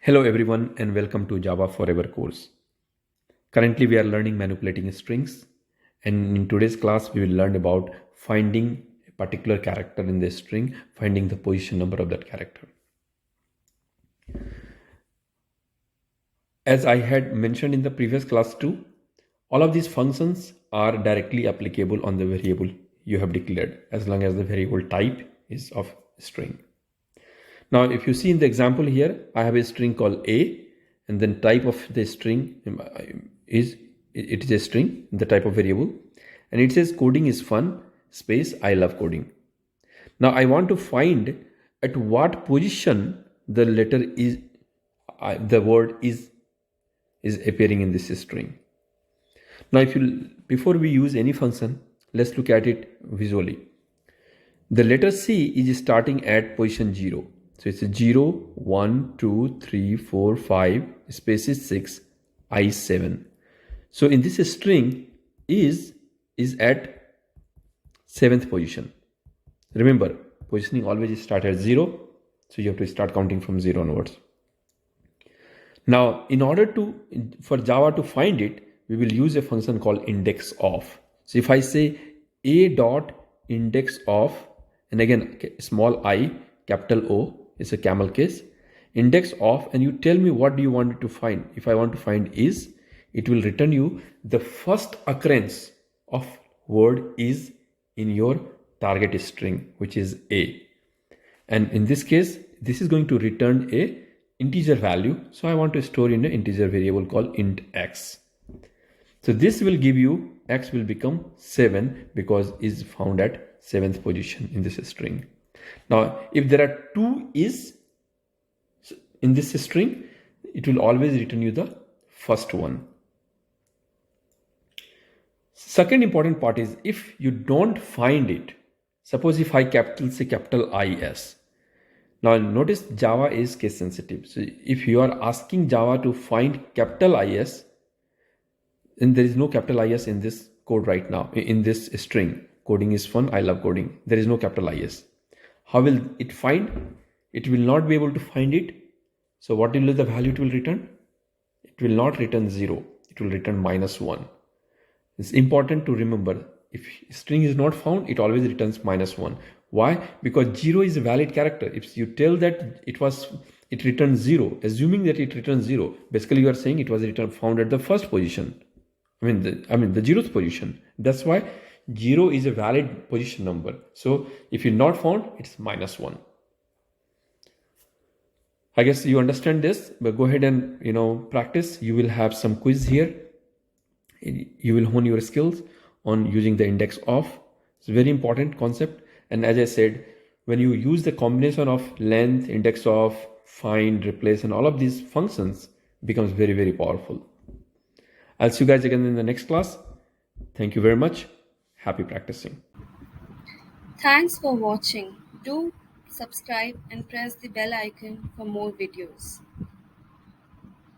Hello everyone and welcome to Java Forever course. Currently we are learning manipulating strings, and in today's class we will learn about finding a particular character in the string, finding the position number of that character. As I had mentioned in the previous class too, all of these functions are directly applicable on the variable you have declared as long as the variable type is of string. Now, if you see in the example here, I have a string called A, and then type of the string is a string, the type of variable, and it says coding is fun, space, I love coding. Now, I want to find at what position the letter is, the word is appearing in this string. Now, before we use any function, let's look at it visually. The letter C is starting at position 0. So it's a 0, 1, 2, 3, 4, 5, space is 6, I 7. So in this string is at 7th position. Remember, positioning always start at 0. So you have to start counting from 0 onwards. Now, in order for Java to find it, we will use a function called indexof. So if I say a dot indexof, and again small I, capital O, is a camel case, indexof, and you tell me what do you want it to find. If I want to find is, it will return you the first occurrence of word is in your target string, which is A. And in this case, this is going to return a integer value. So I want to store in an integer variable called int x. So this will give you x will become 7 because is found at 7th position in this string. Now, if there are two is in this string, it will always return you the first one. Second important part is if you don't find it, suppose if I say capital IS. Now notice Java is case sensitive. So if you are asking Java to find capital IS, and there is no capital IS in this code right now, in this string, coding is fun, I love coding. There is no capital IS. How will it find? It will not be able to find it. So what will be the value it will return? It will not return 0. It will return -1. It's important to remember, if string is not found, it always returns -1. Why? Because 0 is a valid character. If you tell that it returns 0, assuming that it returns 0, basically you are saying it was found at the first position. I mean the 0th position. That's why 0 is a valid position number. So if you're not found, it's -1. I guess you understand this, but go ahead and practice. You will have some quiz here. You will hone your skills on using the indexof. It's a very important concept. And as I said, when you use the combination of length, indexof, find, replace, and all of these functions, becomes very, very powerful. I'll see you guys again in the next class. Thank you very much. Happy practicing. Thanks for watching. Do subscribe and press the bell icon for more videos.